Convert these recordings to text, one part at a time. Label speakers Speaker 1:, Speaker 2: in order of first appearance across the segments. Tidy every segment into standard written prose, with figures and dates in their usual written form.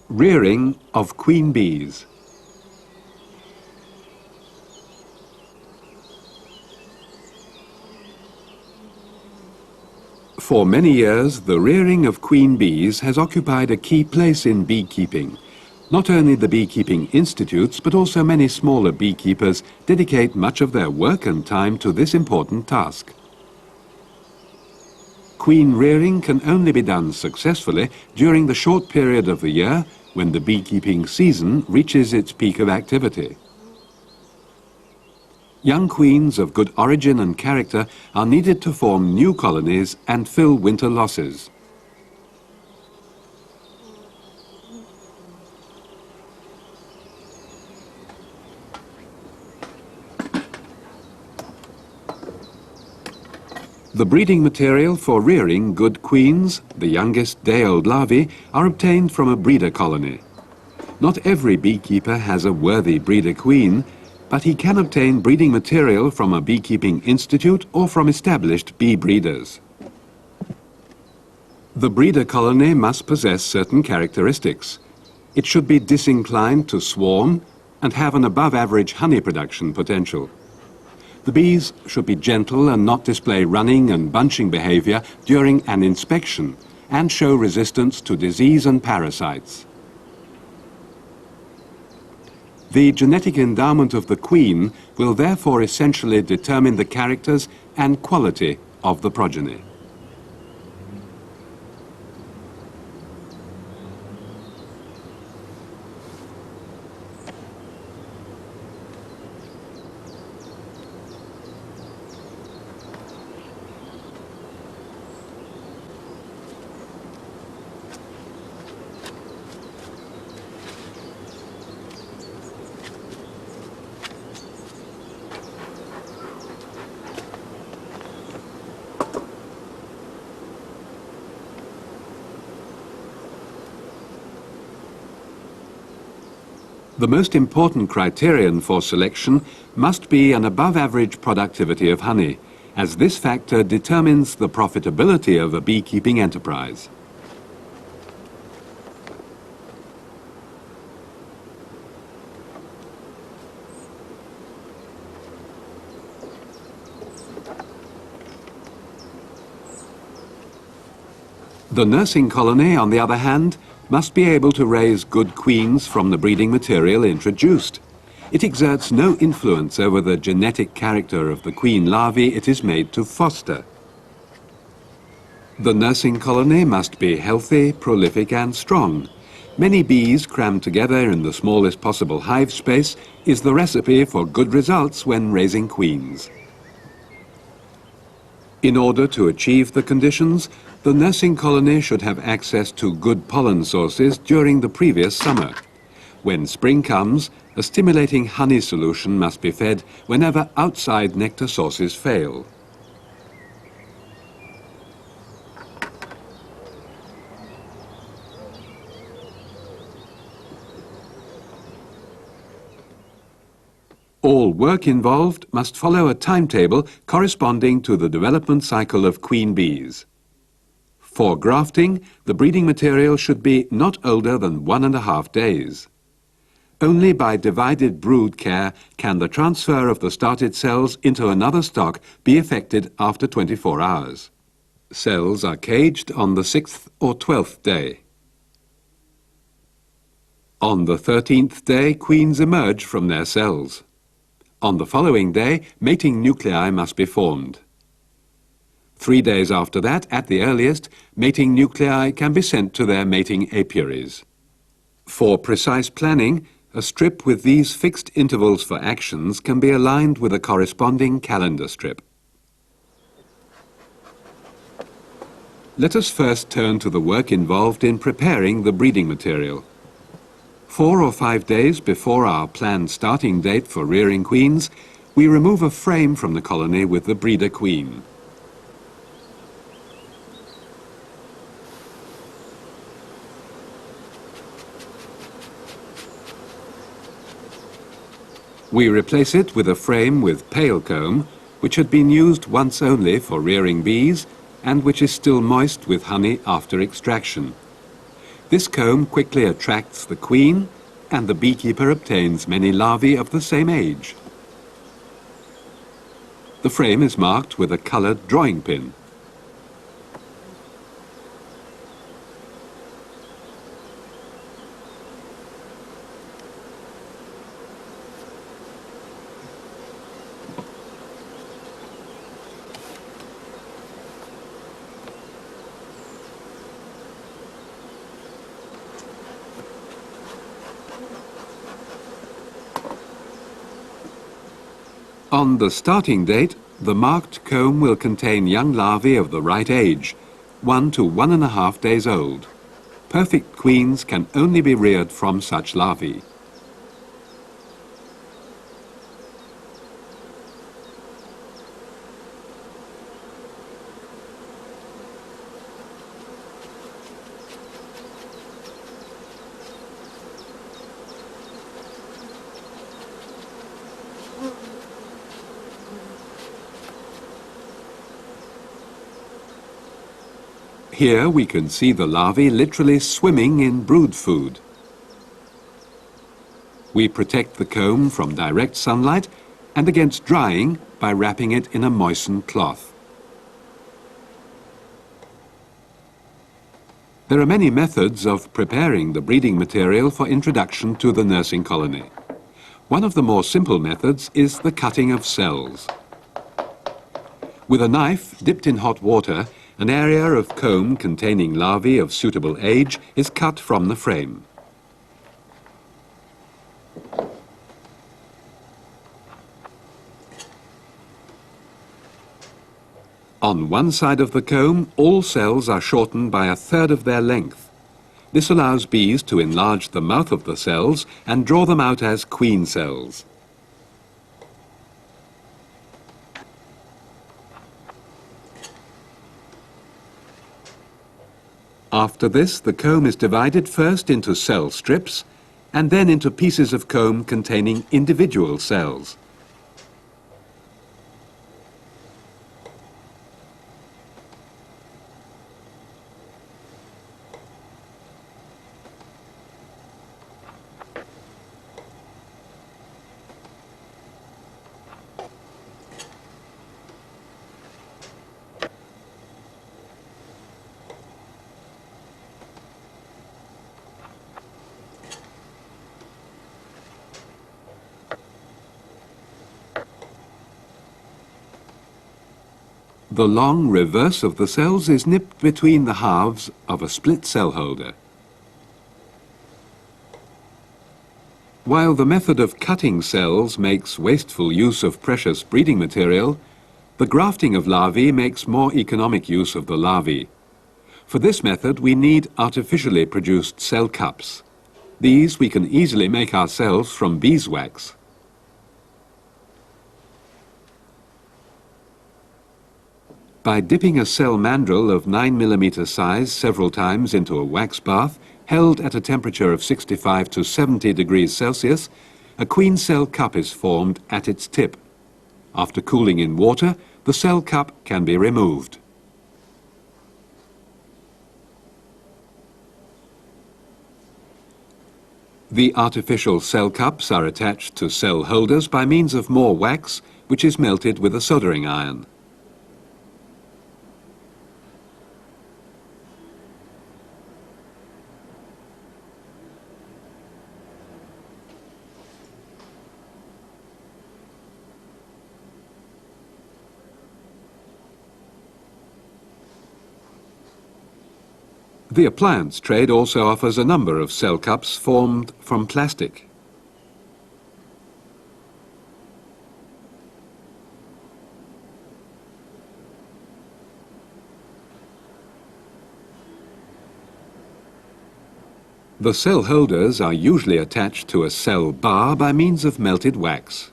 Speaker 1: Rearing of queen bees. For many years, the rearing of queen bees has occupied a key place in beekeeping. Not only the beekeeping institutes, but also many smaller beekeepers dedicate much of their work and time to this important task. Queen rearing can only be done successfully during the short period of the year when the beekeeping season reaches its peak of activity. Young queens of good origin and character are needed to form new colonies and fill winter losses. The breeding material for rearing good queens, the youngest day-old larvae, are obtained from a breeder colony. Not every beekeeper has a worthy breeder queen, but he can obtain breeding material from a beekeeping institute or from established bee breeders. The breeder colony must possess certain characteristics. It should be disinclined to swarm and have an above-average honey production potential. The bees should be gentle and not display running and bunching behavior during an inspection and show resistance to disease and parasites. The genetic endowment of the queen will therefore essentially determine the characters and quality of the progeny. The most important criterion for selection must be an above-average productivity of honey, as this factor determines the profitability of a beekeeping enterprise. The nursing colony, on the other hand, must be able to raise good queens from the breeding material introduced. It exerts no influence over the genetic character of the queen larvae it is made to foster. The nursing colony must be healthy, prolific and strong. Many bees crammed together in the smallest possible hive space is the recipe for good results when raising queens. In order to achieve the conditions, the nursing colony should have access to good pollen sources during the previous summer. When spring comes, a stimulating honey solution must be fed whenever outside nectar sources fail. All work involved must follow a timetable corresponding to the development cycle of queen bees. For grafting, the breeding material should be not older than 1.5 days. Only by divided brood care can the transfer of the started cells into another stock be effected after 24 hours. Cells are caged on the 6th or 12th day. On the 13th day, queens emerge from their cells. On the following day, mating nuclei must be formed. 3 days after that, at the earliest, mating nuclei can be sent to their mating apiaries. For precise planning, a strip with these fixed intervals for actions can be aligned with a corresponding calendar strip. Let us first turn to the work involved in preparing the breeding material. 4 or 5 days before our planned starting date for rearing queens, we remove a frame from the colony with the breeder queen. We replace it with a frame with pale comb, which had been used once only for rearing bees and which is still moist with honey after extraction. This comb quickly attracts the queen, and the beekeeper obtains many larvae of the same age. The frame is marked with a coloured drawing pin. On the starting date, the marked comb will contain young larvae of the right age, 1 to 1.5 days old. Perfect queens can only be reared from such larvae. Here we can see the larvae literally swimming in brood food. We protect the comb from direct sunlight and against drying by wrapping it in a moistened cloth. There are many methods of preparing the breeding material for introduction to the nursing colony. One of the more simple methods is the cutting of cells. With a knife dipped in hot water, an area of comb containing larvae of suitable age is cut from the frame. On one side of the comb, all cells are shortened by 1/3 of their length. This allows bees to enlarge the mouth of the cells and draw them out as queen cells. After this, the comb is divided first into cell strips and then into pieces of comb containing individual cells. The long reverse of the cells is nipped between the halves of a split cell holder. While the method of cutting cells makes wasteful use of precious breeding material, the grafting of larvae makes more economic use of the larvae. For this method, we need artificially produced cell cups. These we can easily make ourselves from beeswax. By dipping a cell mandrel of 9 mm size several times into a wax bath, held at a temperature of 65 to 70 degrees Celsius, a queen cell cup is formed at its tip. After cooling in water, the cell cup can be removed. The artificial cell cups are attached to cell holders by means of more wax, which is melted with a soldering iron. The appliance trade also offers a number of cell cups formed from plastic. The cell holders are usually attached to a cell bar by means of melted wax.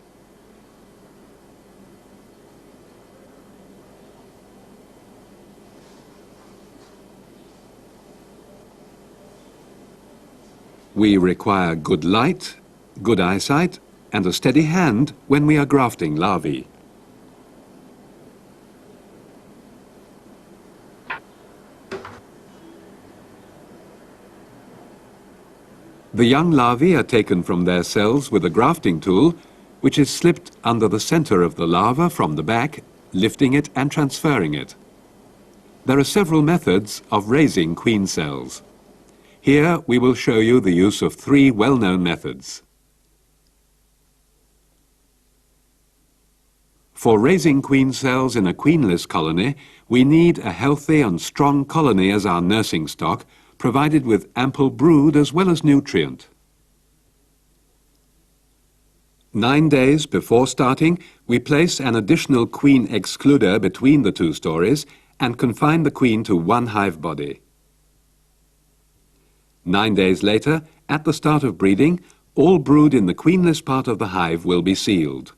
Speaker 1: We require good light, good eyesight, and a steady hand when we are grafting larvae. The young larvae are taken from their cells with a grafting tool, which is slipped under the center of the larva from the back, lifting it and transferring it. There are several methods of raising queen cells. Here we will show you the use of 3 well-known methods. For raising queen cells in a queenless colony, we need a healthy and strong colony as our nursing stock, provided with ample brood as well as nutrient. 9 days before starting, we place an additional queen excluder between the 2 stories and confine the queen to 1 hive body. 9 days later, at the start of breeding, all brood in the queenless part of the hive will be sealed.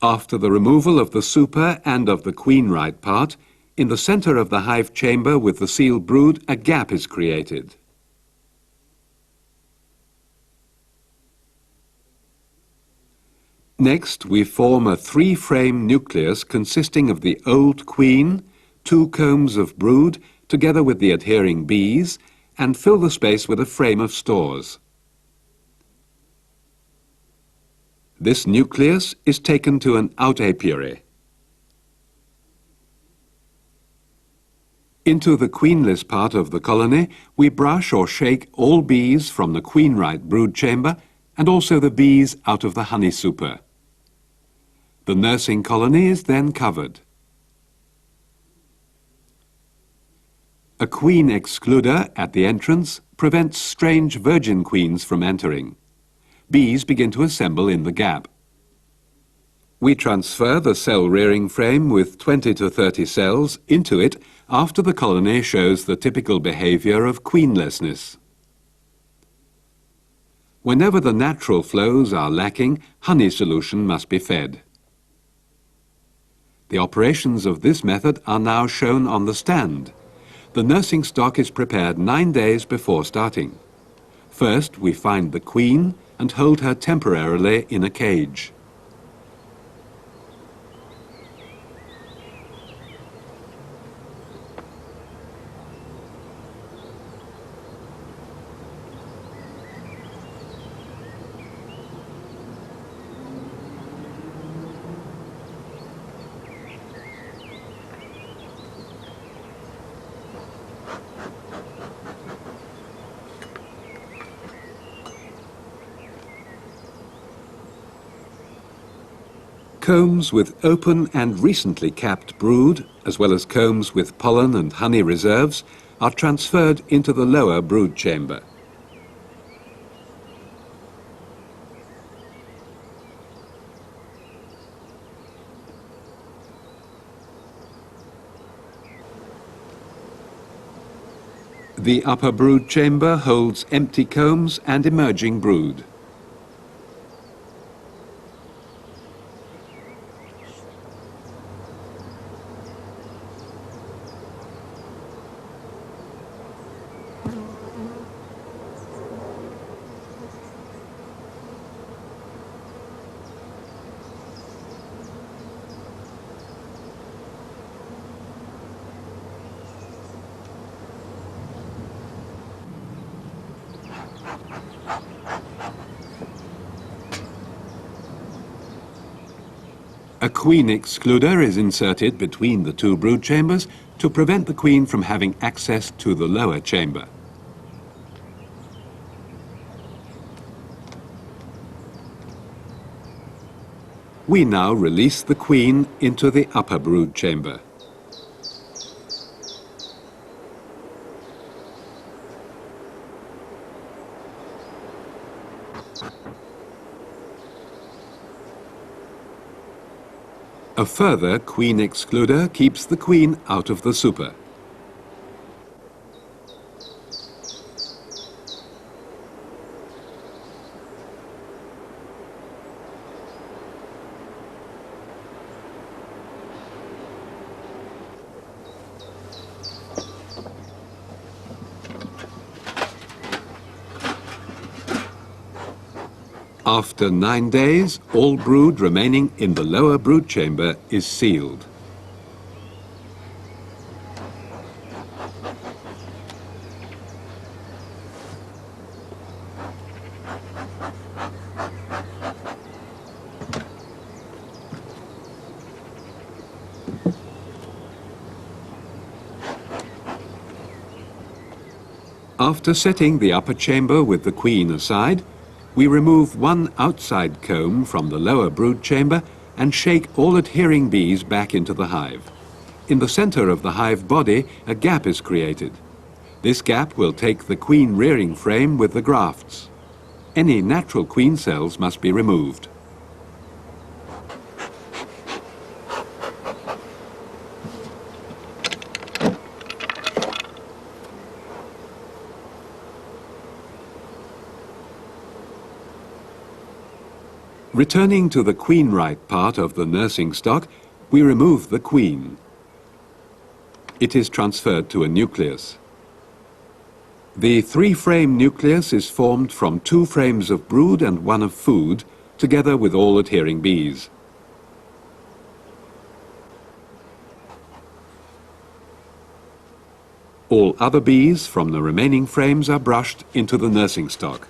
Speaker 1: After the removal of the super and of the queen right part, in the center of the hive chamber with the sealed brood, a gap is created. Next, we form a 3-frame nucleus consisting of the old queen, 2 combs of brood, together with the adhering bees, and fill the space with a frame of stores. This nucleus is taken to an out-apiary. Into the queenless part of the colony, we brush or shake all bees from the queen-right brood chamber and also the bees out of the honey super. The nursing colony is then covered. A queen excluder at the entrance prevents strange virgin queens from entering. Bees begin to assemble in the gap. We transfer the cell rearing frame with 20 to 30 cells into it after the colony shows the typical behavior of queenlessness. Whenever the natural flows are lacking, honey solution must be fed. The operations of this method are now shown on the stand. The nursing stock is prepared 9 days before starting. First, we find the queen and hold her temporarily in a cage. Combs with open and recently capped brood, as well as combs with pollen and honey reserves, are transferred into the lower brood chamber. The upper brood chamber holds empty combs and emerging brood. A queen excluder is inserted between the 2 brood chambers to prevent the queen from having access to the lower chamber. We now release the queen into the upper brood chamber. A further queen excluder keeps the queen out of the super. After 9 days, all brood remaining in the lower brood chamber is sealed. After setting the upper chamber with the queen aside, we remove one outside comb from the lower brood chamber and shake all adhering bees back into the hive. In the center of the hive body, a gap is created. This gap will take the queen rearing frame with the grafts. Any natural queen cells must be removed. Returning to the queen-right part of the nursing stock, we remove the queen. It is transferred to a nucleus. The three-frame nucleus is formed from 2 frames of brood and 1 of food, together with all adhering bees. All other bees from the remaining frames are brushed into the nursing stock.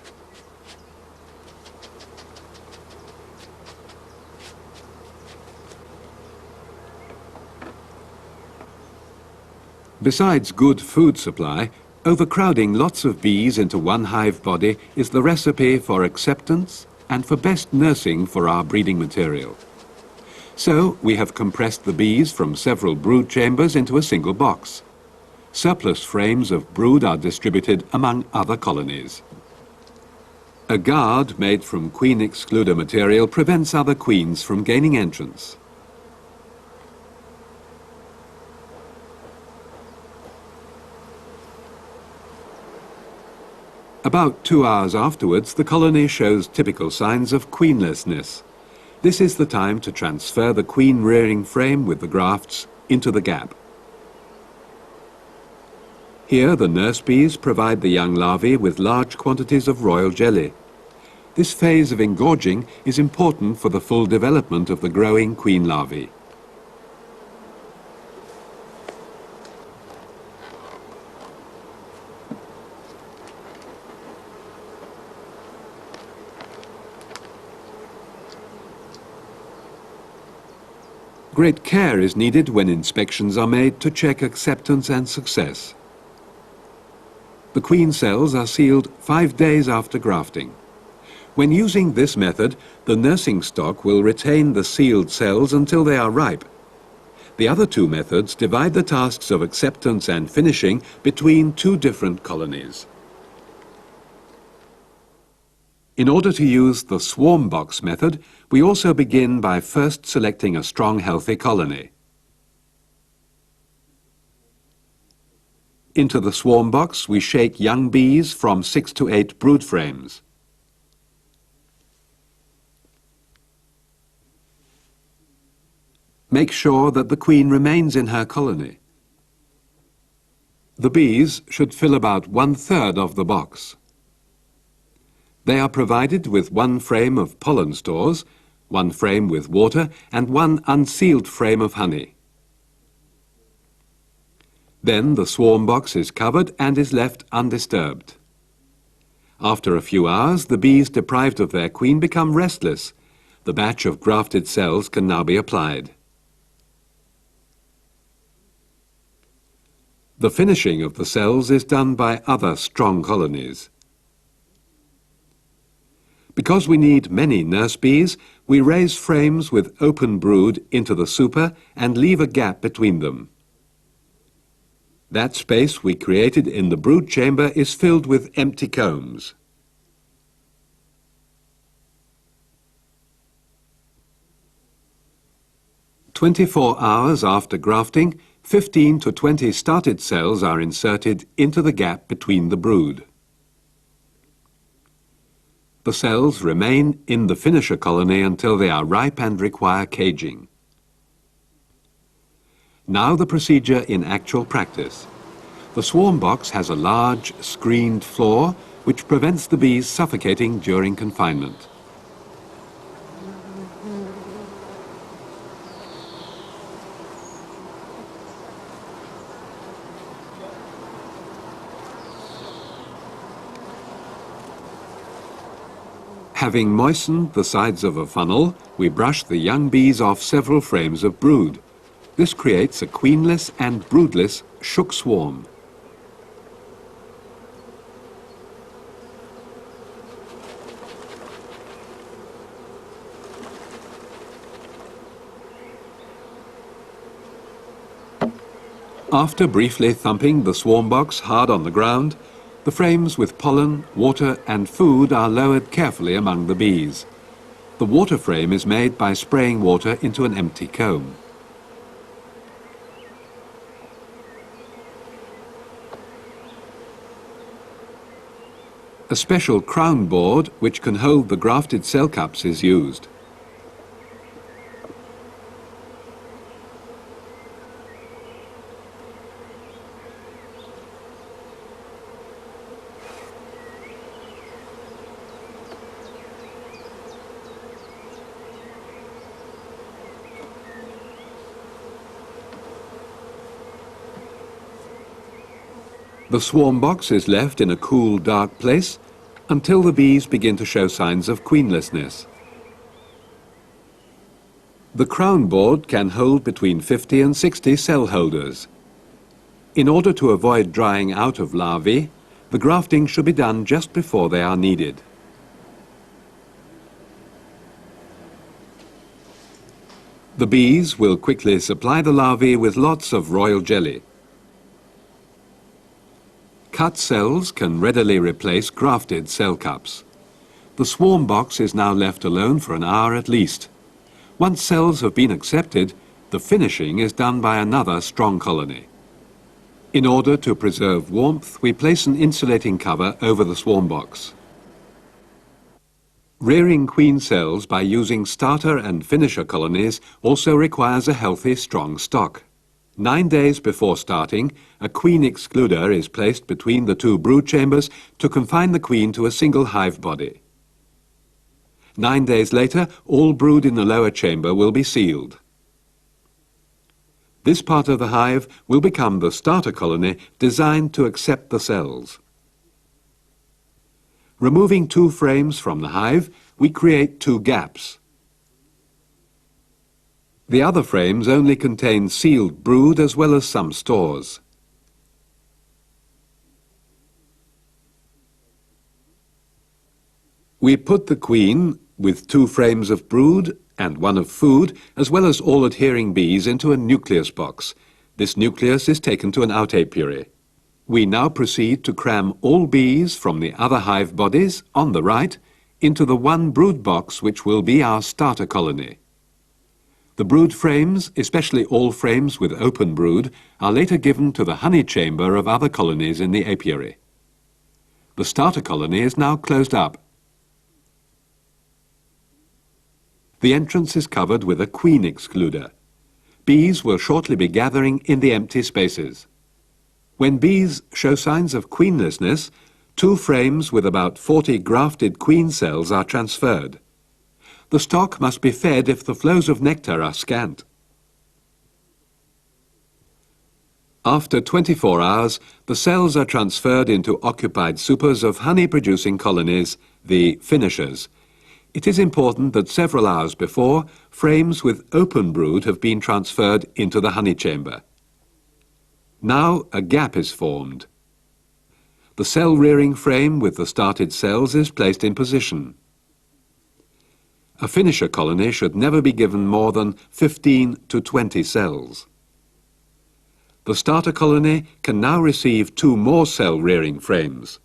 Speaker 1: Besides good food supply, overcrowding lots of bees into one hive body is the recipe for acceptance and for best nursing for our breeding material. So we have compressed the bees from several brood chambers into a single box. Surplus frames of brood are distributed among other colonies. A guard made from queen excluder material prevents other queens from gaining entrance. About 2 hours afterwards, the colony shows typical signs of queenlessness. This is the time to transfer the queen rearing frame with the grafts into the gap. Here the nurse bees provide the young larvae with large quantities of royal jelly. This phase of engorging is important for the full development of the growing queen larvae. Great care is needed when inspections are made to check acceptance and success. The queen cells are sealed 5 days after grafting. When using this method, the nursing stock will retain the sealed cells until they are ripe. The other 2 methods divide the tasks of acceptance and finishing between 2 different colonies. In order to use the swarm box method, we also begin by first selecting a strong, healthy colony. Into the swarm box, we shake young bees from 6 to 8 brood frames. Make sure that the queen remains in her colony. The bees should fill about 1/3 of the box. They are provided with 1 frame of pollen stores, 1 frame with water, and 1 unsealed frame of honey. Then the swarm box is covered and is left undisturbed. After a few hours, the bees deprived of their queen become restless. The batch of grafted cells can now be applied. The finishing of the cells is done by other strong colonies. Because we need many nurse bees, we raise frames with open brood into the super and leave a gap between them. That space we created in the brood chamber is filled with empty combs. "24 hours after grafting, 15 to 20 started cells are inserted into the gap between the brood. The cells remain in the finisher colony until they are ripe and require caging. Now the procedure in actual practice. The swarm box has a large screened floor which prevents the bees suffocating during confinement. Having moistened the sides of a funnel, we brush the young bees off several frames of brood. This creates a queenless and broodless shook swarm. After briefly thumping the swarm box hard on the ground, the frames with pollen, water and food are lowered carefully among the bees. The water frame is made by spraying water into an empty comb. A special crown board which can hold the grafted cell cups is used. The swarm box is left in a cool, dark place until the bees begin to show signs of queenlessness. The crown board can hold between 50 and 60 cell holders. In order to avoid drying out of larvae, the grafting should be done just before they are needed. The bees will quickly supply the larvae with lots of royal jelly. Cut cells can readily replace grafted cell cups. The swarm box is now left alone for an hour at least. Once cells have been accepted, the finishing is done by another strong colony. In order to preserve warmth, we place an insulating cover over the swarm box. Rearing queen cells by using starter and finisher colonies also requires a healthy, strong stock. 9 days before starting, a queen excluder is placed between the two brood chambers to confine the queen to a single hive body. 9 days later, all brood in the lower chamber will be sealed. This part of the hive will become the starter colony designed to accept the cells. Removing 2 frames from the hive, we create 2 gaps. The other frames only contain sealed brood as well as some stores. We put the queen, with 2 frames of brood and 1 of food, as well as all adhering bees, into a nucleus box. This nucleus is taken to an out-apiary. We now proceed to cram all bees from the other hive bodies, on the right, into the 1 brood box which will be our starter colony. The brood frames, especially all frames with open brood, are later given to the honey chamber of other colonies in the apiary. The starter colony is now closed up. The entrance is covered with a queen excluder. Bees will shortly be gathering in the empty spaces. When bees show signs of queenlessness, 2 frames with about 40 grafted queen cells are transferred. The stock must be fed if the flows of nectar are scant. After 24 hours, the cells are transferred into occupied supers of honey-producing colonies, the finishers. It is important that several hours before, frames with open brood have been transferred into the honey chamber. Now a gap is formed. The cell-rearing frame with the started cells is placed in position. A finisher colony should never be given more than 15 to 20 cells. The starter colony can now receive 2 more cell-rearing frames.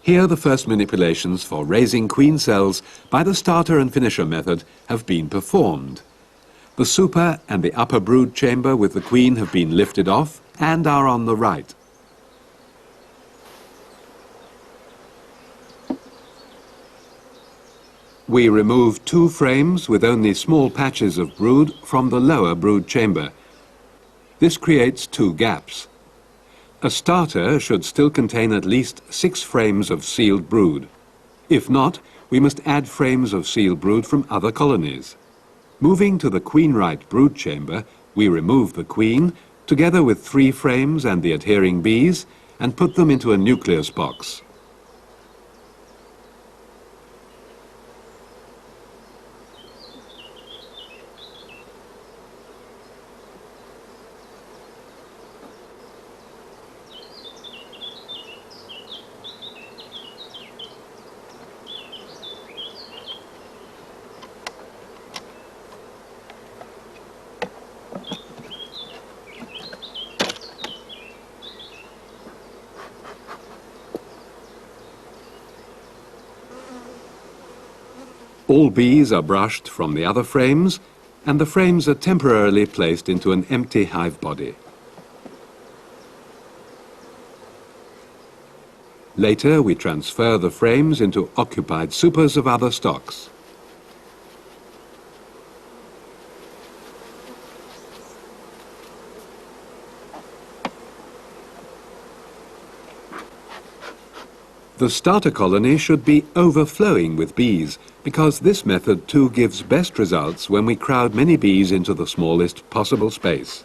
Speaker 1: Here the first manipulations for raising queen cells by the starter and finisher method have been performed. The super and the upper brood chamber with the queen have been lifted off and are on the right. We remove 2 frames with only small patches of brood from the lower brood chamber. This creates 2 gaps. A starter should still contain at least 6 frames of sealed brood. If not, we must add frames of sealed brood from other colonies. Moving to the queen-right brood chamber, we remove the queen, together with 3 frames and the adhering bees, and put them into a nucleus box. All bees are brushed from the other frames, and the frames are temporarily placed into an empty hive body. Later, we transfer the frames into occupied supers of other stocks. The starter colony should be overflowing with bees, because this method too gives best results when we crowd many bees into the smallest possible space.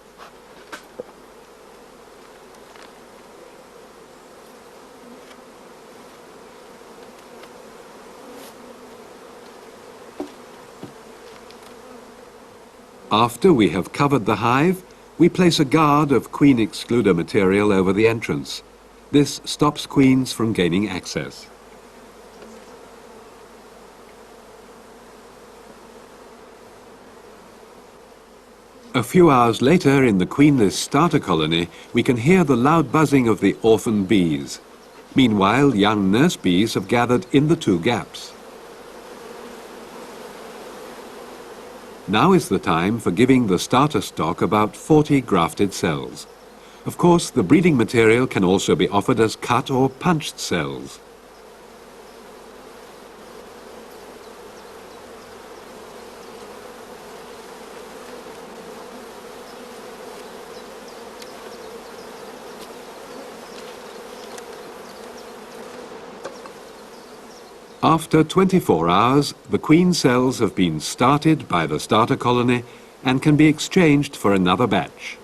Speaker 1: After we have covered the hive, we place a guard of queen excluder material over the entrance. This stops queens from gaining access. A few hours later, in the queenless starter colony, we can hear the loud buzzing of the orphan bees. Meanwhile, young nurse bees have gathered in the two gaps. Now is the time for giving the starter stock about 40 grafted cells. Of course, the breeding material can also be offered as cut or punched cells. After 24 hours, the queen cells have been started by the starter colony and can be exchanged for another batch.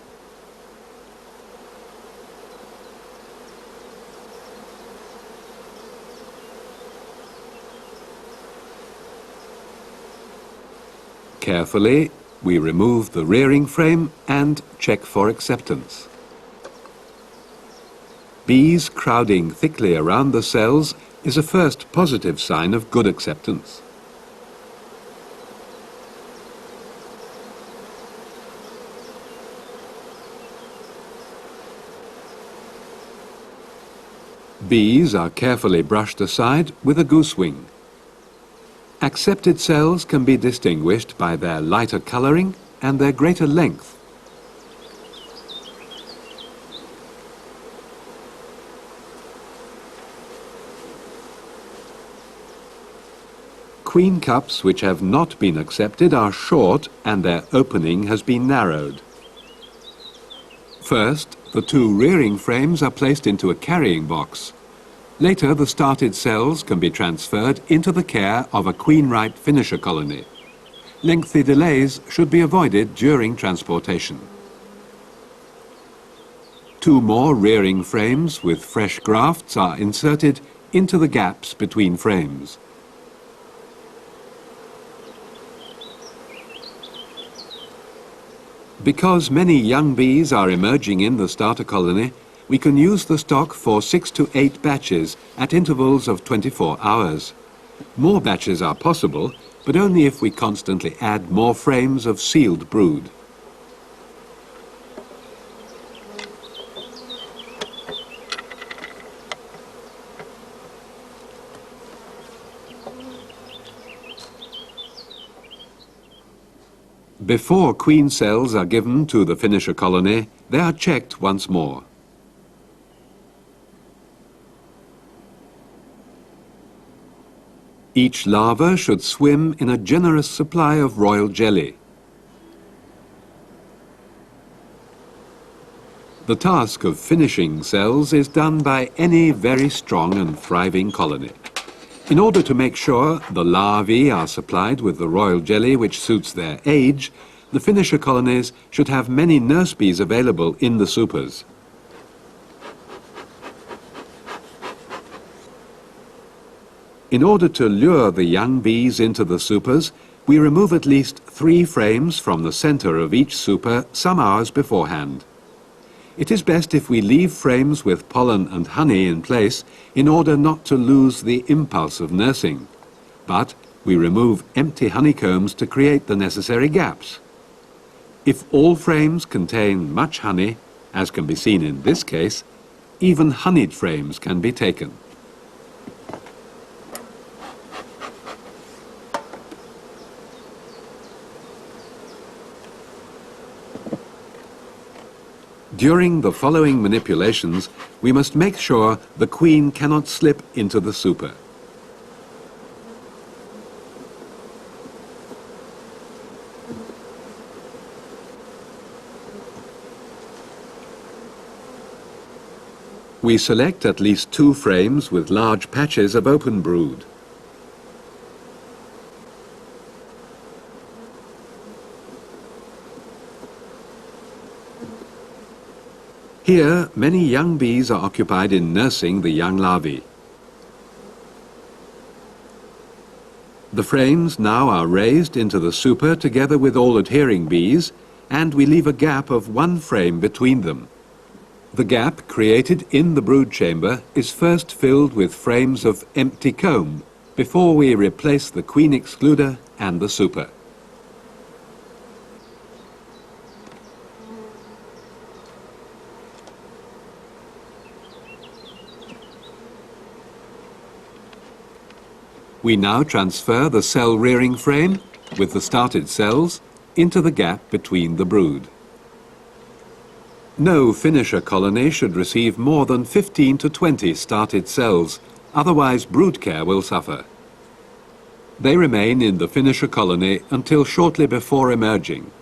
Speaker 1: Carefully, we remove the rearing frame and check for acceptance. Bees crowding thickly around the cells is a first positive sign of good acceptance. Bees are carefully brushed aside with a goose wing. Accepted cells can be distinguished by their lighter colouring and their greater length. Queen cups which have not been accepted are short and their opening has been narrowed. First, the two rearing frames are placed into a carrying box. Later, the started cells can be transferred into the care of a queen-ripe finisher colony. Lengthy delays should be avoided during transportation. Two more rearing frames with fresh grafts are inserted into the gaps between frames. Because many young bees are emerging in the starter colony, we can use the stock for 6 to 8 batches at intervals of 24 hours. More batches are possible, but only if we constantly add more frames of sealed brood. Before queen cells are given to the finisher colony, they are checked once more. Each larva should swim in a generous supply of royal jelly. The task of finishing cells is done by any very strong and thriving colony. In order to make sure the larvae are supplied with the royal jelly which suits their age, the finisher colonies should have many nurse bees available in the supers. In order to lure the young bees into the supers, we remove at least 3 frames from the center of each super some hours beforehand. It is best if we leave frames with pollen and honey in place in order not to lose the impulse of nursing. But we remove empty honeycombs to create the necessary gaps. If all frames contain much honey, as can be seen in this case, even honeyed frames can be taken. During the following manipulations, we must make sure the queen cannot slip into the super. We select at least 2 frames with large patches of open brood. Here, many young bees are occupied in nursing the young larvae. The frames now are raised into the super together with all adhering bees, and we leave a gap of 1 frame between them. The gap created in the brood chamber is first filled with frames of empty comb before we replace the queen excluder and the super. We now transfer the cell rearing frame with the started cells into the gap between the brood. No finisher colony should receive more than 15 to 20 started cells, otherwise brood care will suffer. They remain in the finisher colony until shortly before emerging.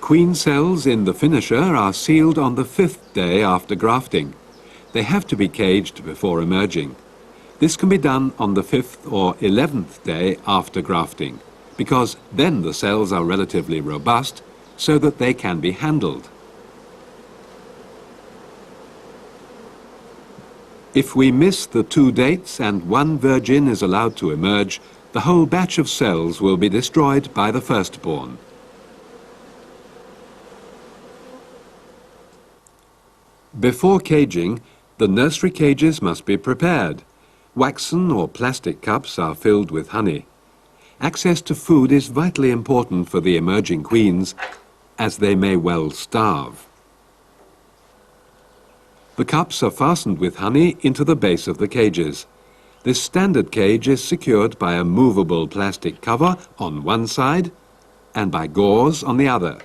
Speaker 1: Queen cells in the finisher are sealed on the 5th day after grafting. They have to be caged before emerging. This can be done on the 5th or 11th day after grafting, because then the cells are relatively robust so that they can be handled. If we miss the 2 dates and 1 virgin is allowed to emerge, the whole batch of cells will be destroyed by the firstborn. Before caging, the nursery cages must be prepared. Waxen or plastic cups are filled with honey. Access to food is vitally important for the emerging queens, as they may well starve. The cups are fastened with honey into the base of the cages. This standard cage is secured by a movable plastic cover on one side and by gauze on the other.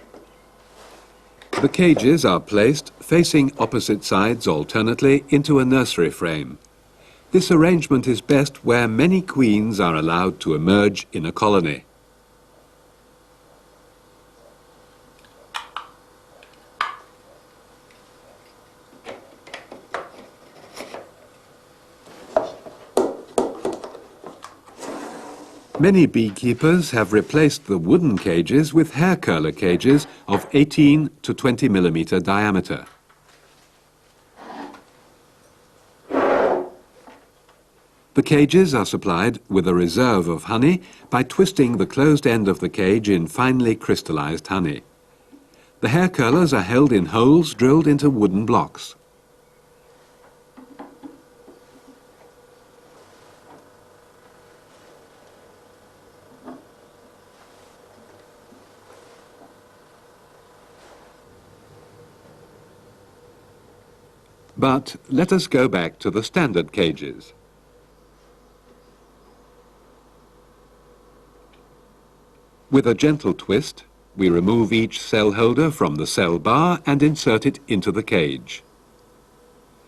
Speaker 1: The cages are placed facing opposite sides alternately into a nursery frame. This arrangement is best where many queens are allowed to emerge in a colony. Many beekeepers have replaced the wooden cages with hair curler cages of 18 to 20 millimeter diameter. The cages are supplied with a reserve of honey by twisting the closed end of the cage in finely crystallized honey. The hair curlers are held in holes drilled into wooden blocks. But let us go back to the standard cages. With a gentle twist, we remove each cell holder from the cell bar and insert it into the cage.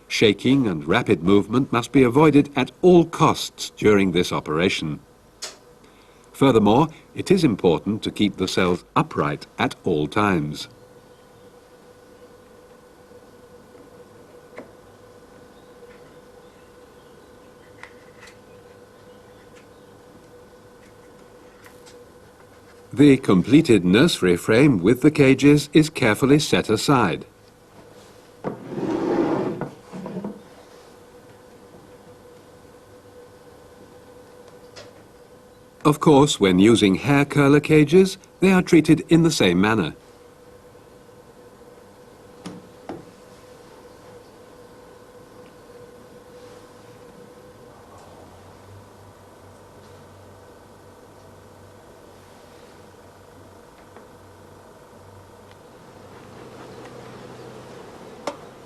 Speaker 1: Shaking and rapid movement must be avoided at all costs during this operation. Furthermore, it is important to keep the cells upright at all times. The completed nursery frame with the cages is carefully set aside. Of course, when using hair curler cages, they are treated in the same manner.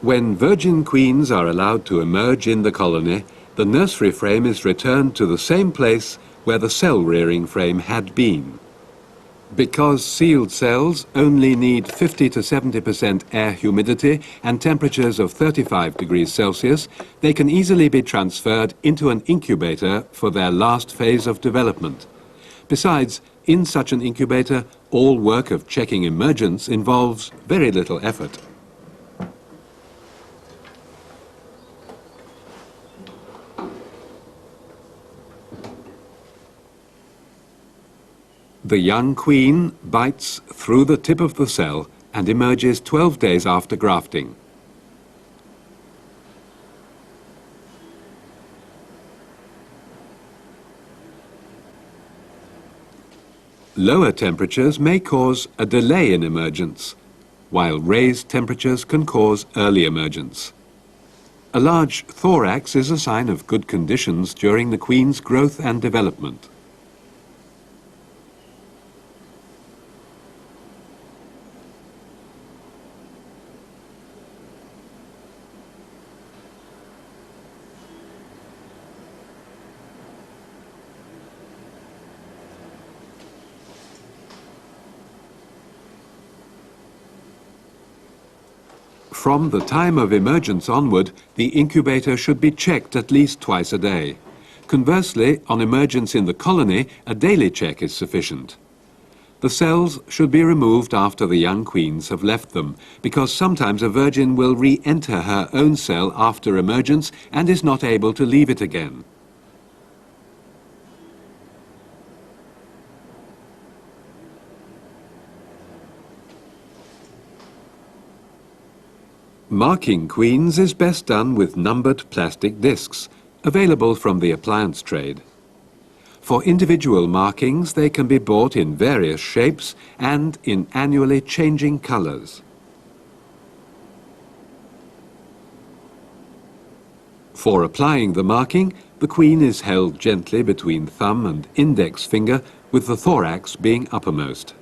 Speaker 1: When virgin queens are allowed to emerge in the colony, the nursery frame is returned to the same place where the cell rearing frame had been. Because sealed cells only need 50 to 70% air humidity and temperatures of 35 degrees Celsius, they can easily be transferred into an incubator for their last phase of development. Besides, in such an incubator, all work of checking emergence involves very little effort. The young queen bites through the tip of the cell and emerges 12 days after grafting. Lower temperatures may cause a delay in emergence, while raised temperatures can cause early emergence. A large thorax is a sign of good conditions during the queen's growth and development. From the time of emergence onward, the incubator should be checked at least twice a day. Conversely, on emergence in the colony, a daily check is sufficient. The cells should be removed after the young queens have left them, because sometimes a virgin will re-enter her own cell after emergence and is not able to leave it again. Marking queens is best done with numbered plastic discs, available from the appliance trade. For individual markings, they can be bought in various shapes and in annually changing colours. For applying the marking, the queen is held gently between thumb and index finger, with the thorax being uppermost.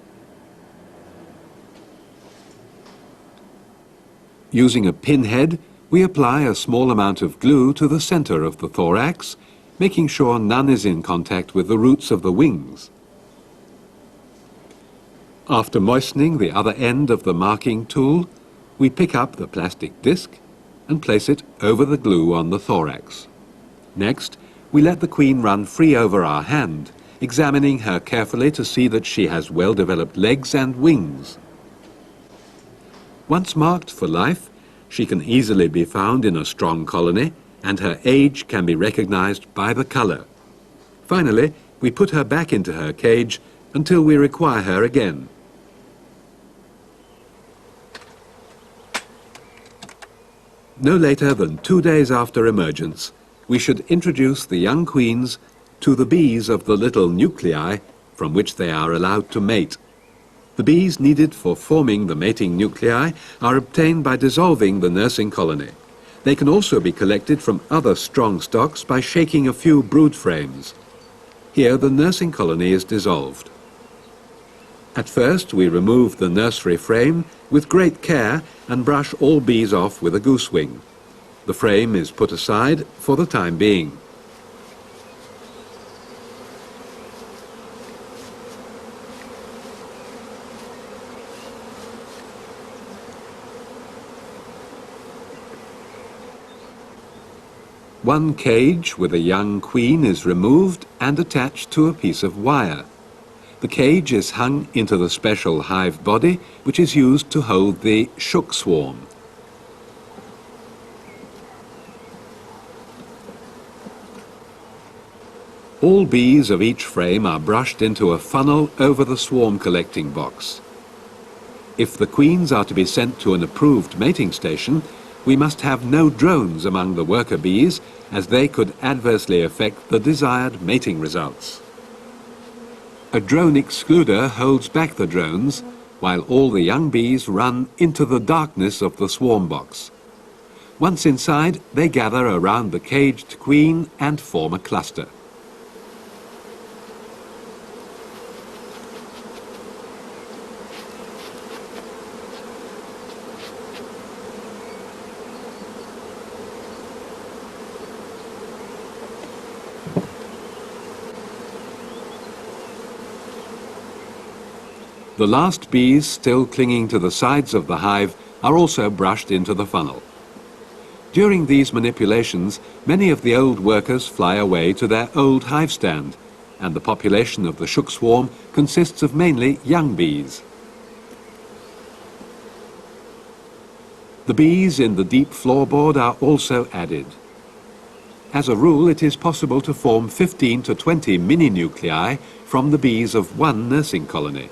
Speaker 1: Using a pinhead, we apply a small amount of glue to the centre of the thorax, making sure none is in contact with the roots of the wings. After moistening the other end of the marking tool, we pick up the plastic disc and place it over the glue on the thorax. Next, we let the queen run free over our hand, examining her carefully to see that she has well-developed legs and wings. Once marked for life, she can easily be found in a strong colony, and her age can be recognized by the color. Finally, we put her back into her cage until we require her again. No later than 2 days after emergence, we should introduce the young queens to the bees of the little nuclei from which they are allowed to mate. The bees needed for forming the mating nuclei are obtained by dissolving the nursing colony. They can also be collected from other strong stocks by shaking a few brood frames. Here the nursing colony is dissolved. At first we remove the nursery frame with great care and brush all bees off with a goose wing. The frame is put aside for the time being. One cage with a young queen is removed and attached to a piece of wire. The cage is hung into the special hive body, which is used to hold the shook swarm. All bees of each frame are brushed into a funnel over the swarm collecting box. If the queens are to be sent to an approved mating station, we must have no drones among the worker bees, as they could adversely affect the desired mating results. A drone excluder holds back the drones, while all the young bees run into the darkness of the swarm box. Once inside, they gather around the caged queen and form a cluster. The last bees still clinging to the sides of the hive are also brushed into the funnel. During these manipulations, many of the old workers fly away to their old hive stand, and the population of the shook swarm consists of mainly young bees. The bees in the deep floorboard are also added. As a rule, it is possible to form 15 to 20 mini-nuclei from the bees of one nursing colony.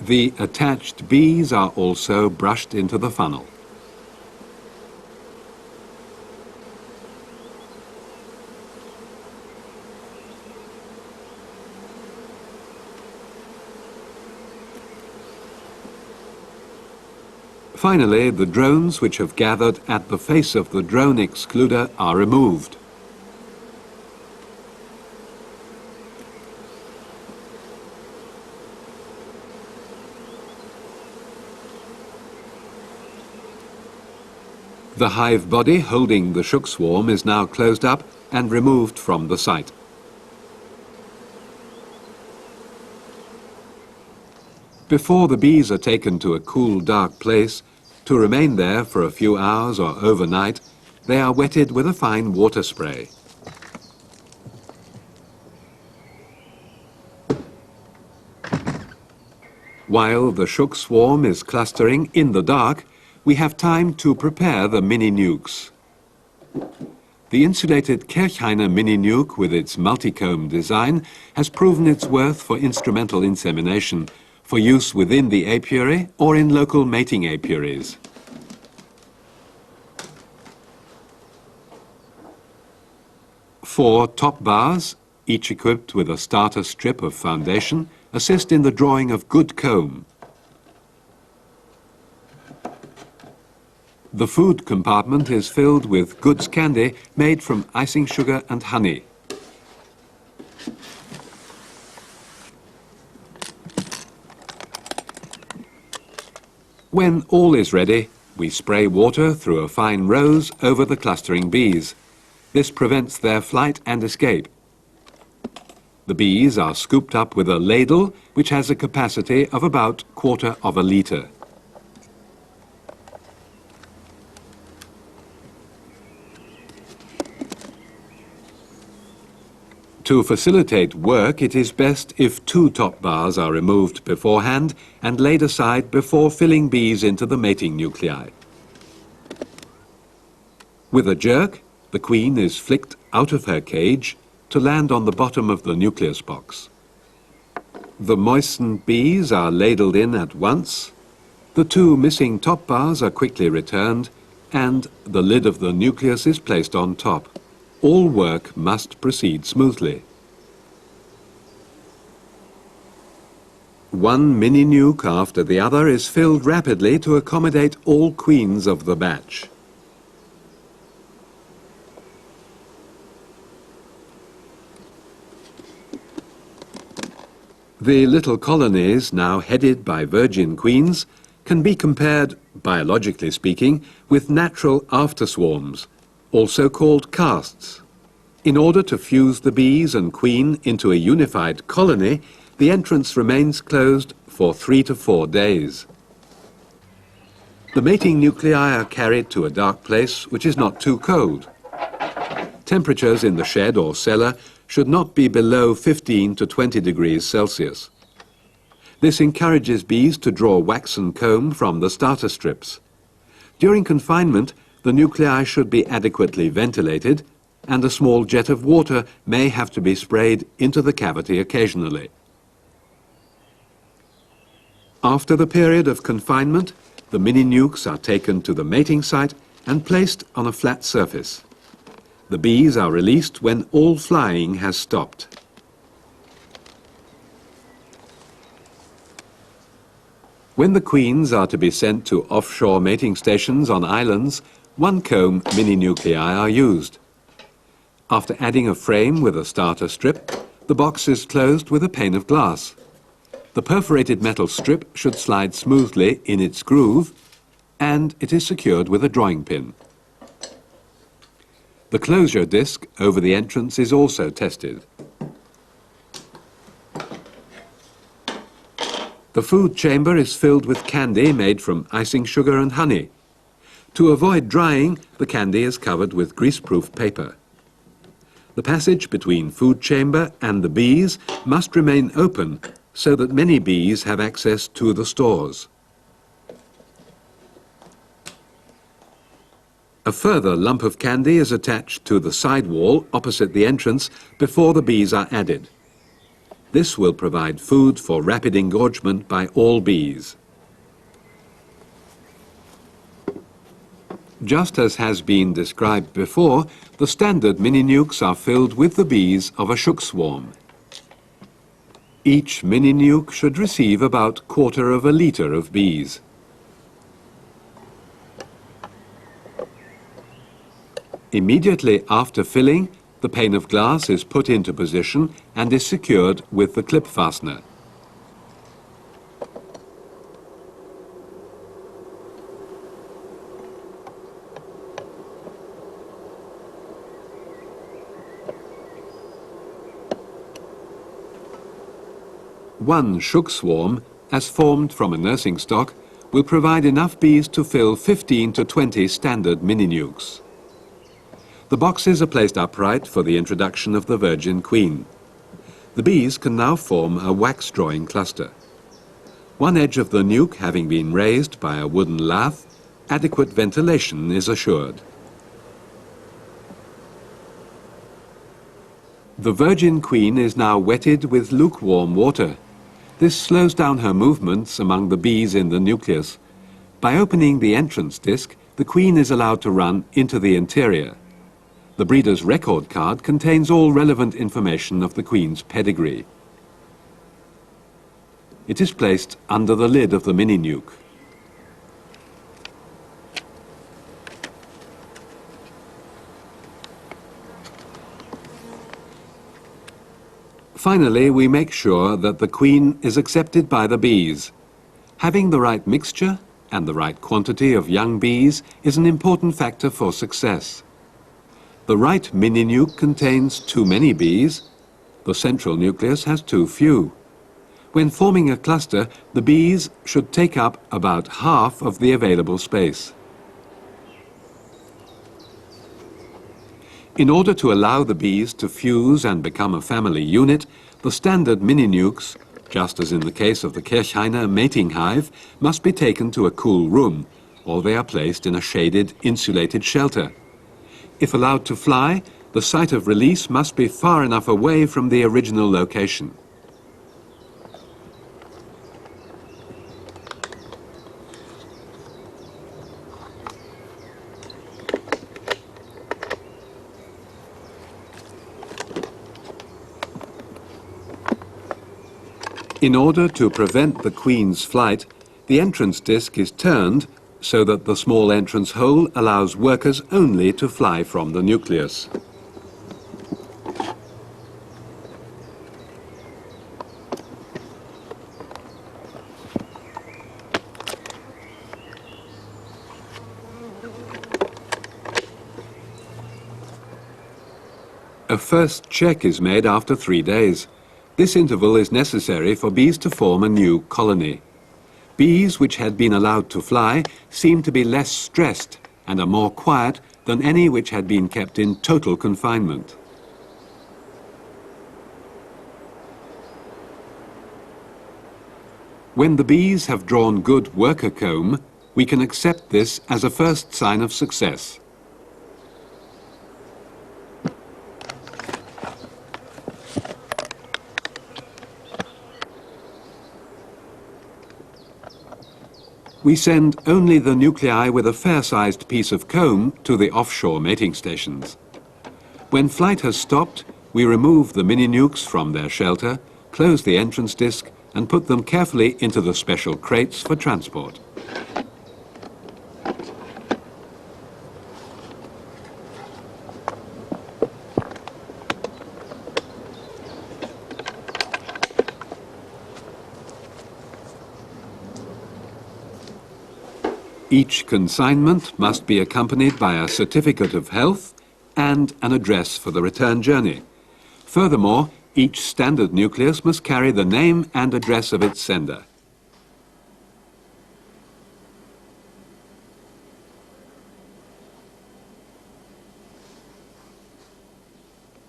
Speaker 1: The attached bees are also brushed into the funnel. Finally, the drones which have gathered at the face of the drone excluder are removed. The hive body holding the shook swarm is now closed up and removed from the site. Before the bees are taken to a cool, dark place, to remain there for a few hours or overnight, they are wetted with a fine water spray. While the shook swarm is clustering in the dark, we have time to prepare the mini-nukes. The insulated Kirchheiner mini-nuke with its multicomb design has proven its worth for instrumental insemination, for use within the apiary or in local mating apiaries. Four top bars, each equipped with a starter strip of foundation, assist in the drawing of good comb. The food compartment is filled with goods candy made from icing sugar and honey. When all is ready, we spray water through a fine rose over the clustering bees. This prevents their flight and escape. The bees are scooped up with a ladle which has a capacity of about 1/4 of a litre. To facilitate work, it is best if 2 top bars are removed beforehand and laid aside before filling bees into the mating nuclei. With a jerk, the queen is flicked out of her cage to land on the bottom of the nucleus box. The moistened bees are ladled in at once, the 2 missing top bars are quickly returned, and the lid of the nucleus is placed on top. All work must proceed smoothly. One mini-nuke after the other is filled rapidly to accommodate all queens of the batch. The little colonies, now headed by virgin queens, can be compared, biologically speaking, with natural afterswarms, also called casts. In order to fuse the bees and queen into a unified colony, the entrance remains closed for 3 to 4 days. The mating nuclei are carried to a dark place which is not too cold. Temperatures in the shed or cellar should not be below 15 to 20 degrees Celsius. This encourages bees to draw waxen comb from the starter strips. During confinement, the nuclei should be adequately ventilated, and a small jet of water may have to be sprayed into the cavity occasionally. After the period of confinement, the mini-nukes are taken to the mating site and placed on a flat surface. The bees are released when all flying has stopped. When the queens are to be sent to offshore mating stations on islands, one-comb mini-nuclei are used. After adding a frame with a starter strip, the box is closed with a pane of glass. The perforated metal strip should slide smoothly in its groove, and it is secured with a drawing pin. The closure disc over the entrance is also tested. The food chamber is filled with candy made from icing sugar and honey. To avoid drying, the candy is covered with greaseproof paper. The passage between food chamber and the bees must remain open so that many bees have access to the stores. A further lump of candy is attached to the side wall opposite the entrance before the bees are added. This will provide food for rapid engorgement by all bees. Just as has been described before, the standard mini-nukes are filled with the bees of a shook swarm. Each mini-nuke should receive about 1/4 of a litre of bees. Immediately after filling, the pane of glass is put into position and is secured with the clip fastener. One shook swarm, as formed from a nursing stock, will provide enough bees to fill 15 to 20 standard mini-nukes. The boxes are placed upright for the introduction of the virgin queen. The bees can now form a wax-drawing cluster. One edge of the nuke having been raised by a wooden lath, adequate ventilation is assured. The virgin queen is now wetted with lukewarm water. This slows down her movements among the bees in the nucleus. By opening the entrance disc, the queen is allowed to run into the interior. The breeder's record card contains all relevant information of the queen's pedigree. It is placed under the lid of the mini-nuke. Finally, we make sure that the queen is accepted by the bees. Having the right mixture and the right quantity of young bees is an important factor for success. The right mini-nuke contains too many bees. The central nucleus has too few. When forming a cluster, the bees should take up about half of the available space. In order to allow the bees to fuse and become a family unit, the standard mini-nukes, just as in the case of the Kirchhainer mating hive, must be taken to a cool room, or they are placed in a shaded, insulated shelter. If allowed to fly, the site of release must be far enough away from the original location. In order to prevent the queen's flight, the entrance disc is turned so that the small entrance hole allows workers only to fly from the nucleus. A first check is made after 3 days. This interval is necessary for bees to form a new colony. Bees which had been allowed to fly seem to be less stressed and are more quiet than any which had been kept in total confinement. When the bees have drawn good worker comb, we can accept this as a first sign of success. We send only the nuclei with a fair-sized piece of comb to the offshore mating stations. When flight has stopped, we remove the mini-nukes from their shelter, close the entrance disc and put them carefully into the special crates for transport. Each consignment must be accompanied by a certificate of health and an address for the return journey. Furthermore, each standard nucleus must carry the name and address of its sender.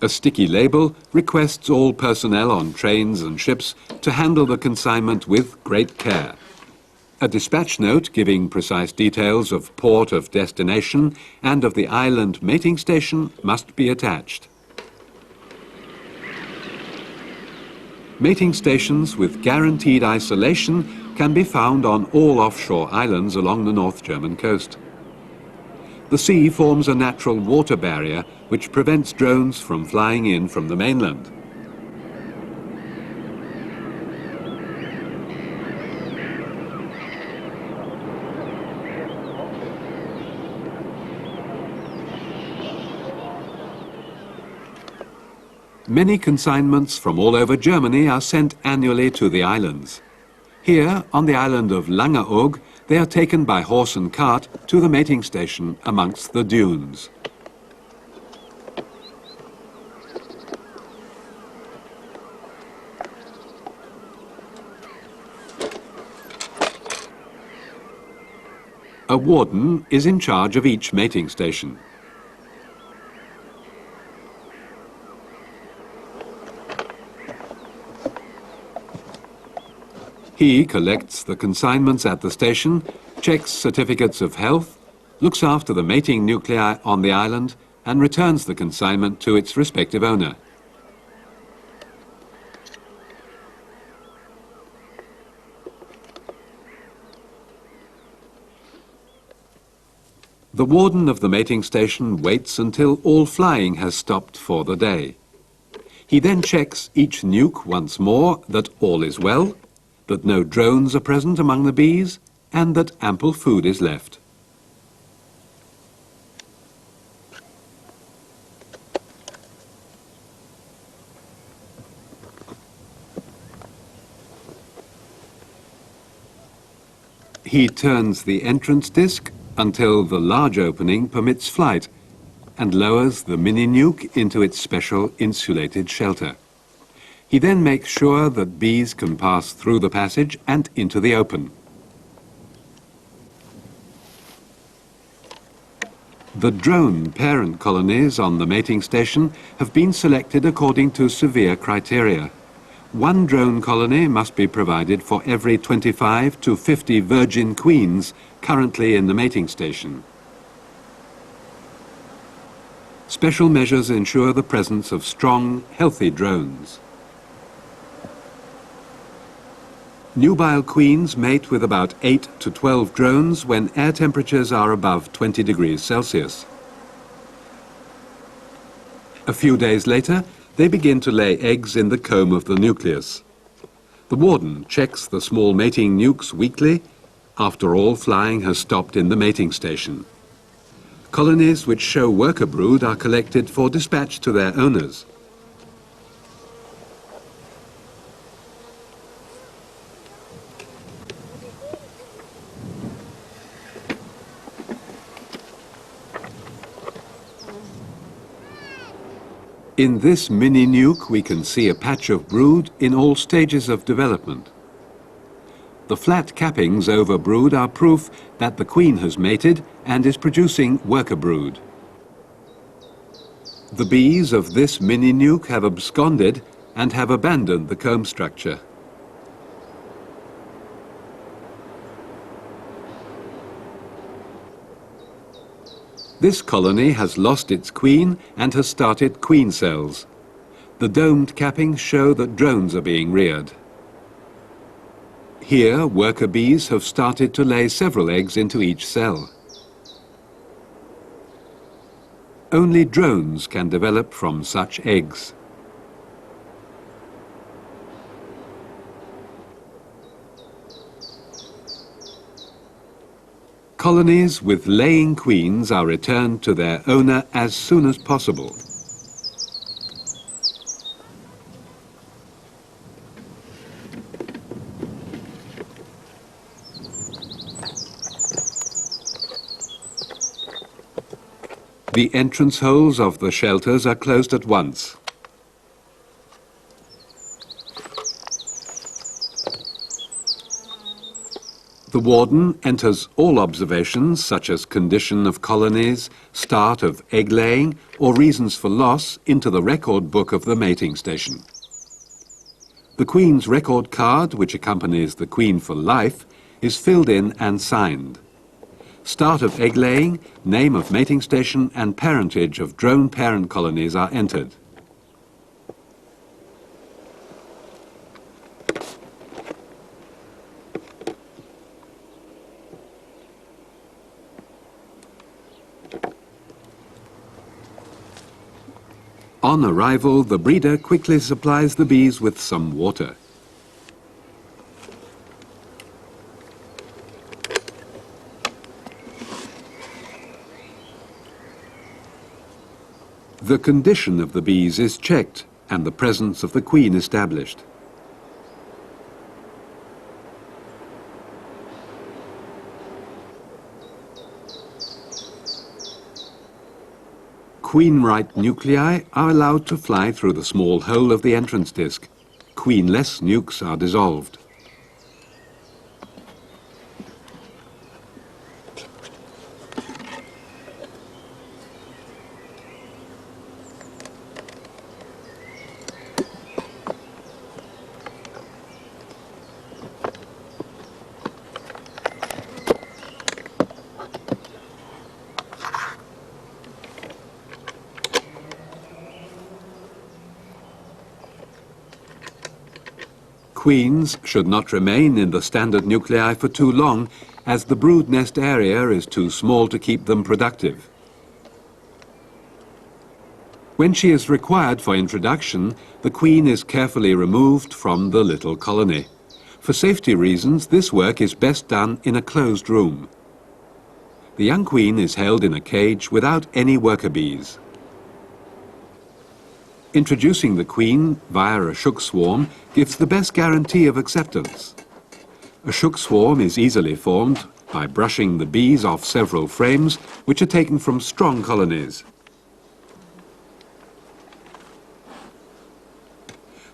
Speaker 1: A sticky label requests all personnel on trains and ships to handle the consignment with great care. A dispatch note giving precise details of port of destination and of the island mating station must be attached. Mating stations with guaranteed isolation can be found on all offshore islands along the North German coast. The sea forms a natural water barrier which prevents drones from flying in from the mainland. Many consignments from all over Germany are sent annually to the islands. Here, on the island of Langeoog, they are taken by horse and cart to the mating station amongst the dunes. A warden is in charge of each mating station. He collects the consignments at the station, checks certificates of health, looks after the mating nuclei on the island, and returns the consignment to its respective owner. The warden of the mating station waits until all flying has stopped for the day. He then checks each nuke once more that all is well, that no drones are present among the bees, and that ample food is left. He turns the entrance disc until the large opening permits flight and lowers the mini-nuke into its special insulated shelter. He then makes sure that bees can pass through the passage and into the open. The drone parent colonies on the mating station have been selected according to severe criteria. One drone colony must be provided for every 25 to 50 virgin queens currently in the mating station. Special measures ensure the presence of strong, healthy drones. Nubile queens mate with about 8 to 12 drones when air temperatures are above 20 degrees Celsius. A few days later, they begin to lay eggs in the comb of the nucleus. The warden checks the small mating nukes weekly after all flying has stopped in the mating station. Colonies which show worker brood are collected for dispatch to their owners. In this mini nuke we can see a patch of brood in all stages of development. The flat cappings over brood are proof that the queen has mated and is producing worker brood. The bees of this mini nuke have absconded and have abandoned the comb structure. This colony has lost its queen and has started queen cells. The domed cappings show that drones are being reared. Here, worker bees have started to lay several eggs into each cell. Only drones can develop from such eggs. Colonies with laying queens are returned to their owner as soon as possible. The entrance holes of the shelters are closed at once. The warden enters all observations such as condition of colonies, start of egg laying or reasons for loss into the record book of the mating station. The Queen's record card, which accompanies the Queen for life, is filled in and signed. Start of egg laying, name of mating station and parentage of drone parent colonies are entered. On arrival, the breeder quickly supplies the bees with some water. The condition of the bees is checked and the presence of the queen established. Queen-right nuclei are allowed to fly through the small hole of the entrance disc. Queen-less nukes are dissolved. Queens should not remain in the standard nuclei for too long, as the brood nest area is too small to keep them productive. When she is required for introduction, the queen is carefully removed from the little colony. For safety reasons, this work is best done in a closed room. The young queen is held in a cage without any worker bees. Introducing the queen via a shook swarm gives the best guarantee of acceptance. A shook swarm is easily formed by brushing the bees off several frames which are taken from strong colonies.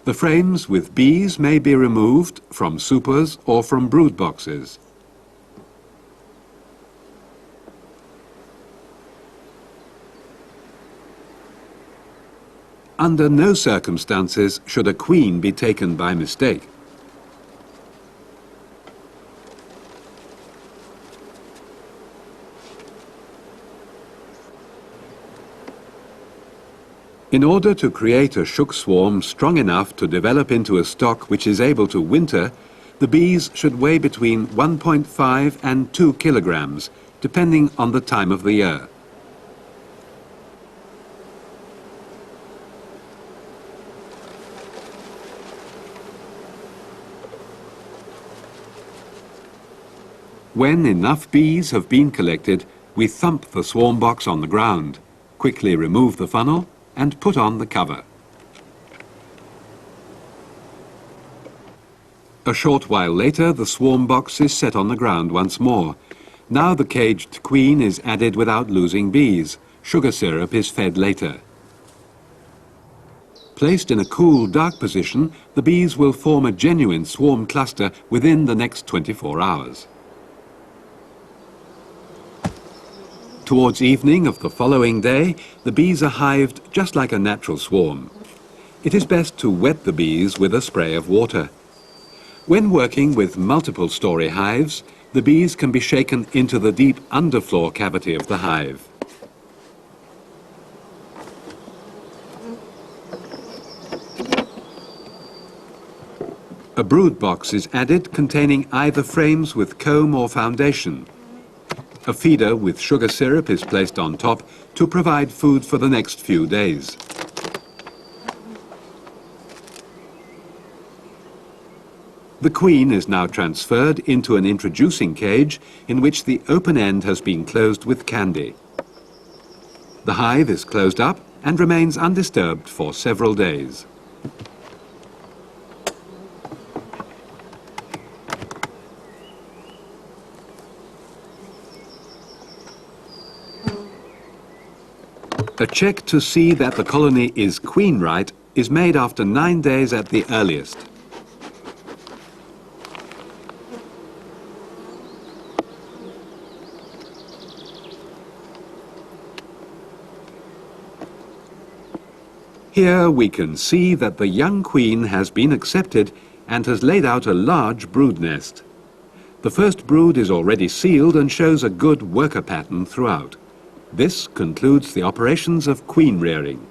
Speaker 1: The frames with bees may be removed from supers or from brood boxes. Under no circumstances should a queen be taken by mistake. In order to create a shook swarm strong enough to develop into a stock which is able to winter, the bees should weigh between 1.5 and 2 kilograms, depending on the time of the year. When enough bees have been collected, we thump the swarm box on the ground, quickly remove the funnel and put on the cover. A short while later, the swarm box is set on the ground once more. Now the caged queen is added without losing bees. Sugar syrup is fed later. Placed in a cool, dark position, the bees will form a genuine swarm cluster within the next 24 hours. Towards evening of the following day, the bees are hived just like a natural swarm. It is best to wet the bees with a spray of water. When working with multiple story hives, the bees can be shaken into the deep underfloor cavity of the hive. A brood box is added containing either frames with comb or foundation. A feeder with sugar syrup is placed on top to provide food for the next few days. The queen is now transferred into an introducing cage in which the open end has been closed with candy. The hive is closed up and remains undisturbed for several days. A check to see that the colony is queen-right is made after 9 days at the earliest. Here we can see that the young queen has been accepted and has laid out a large brood nest. The first brood is already sealed and shows a good worker pattern throughout. This concludes the operations of queen rearing.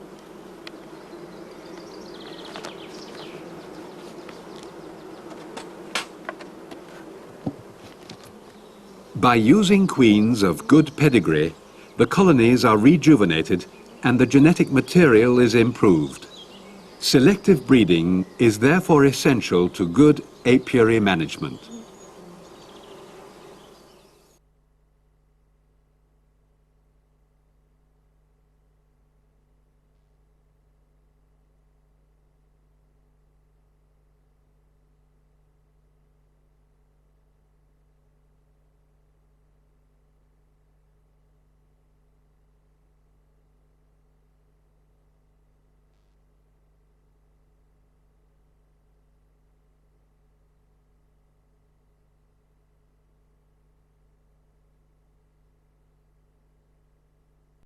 Speaker 1: By using queens of good pedigree, the colonies are rejuvenated and the genetic material is improved. Selective breeding is therefore essential to good apiary management.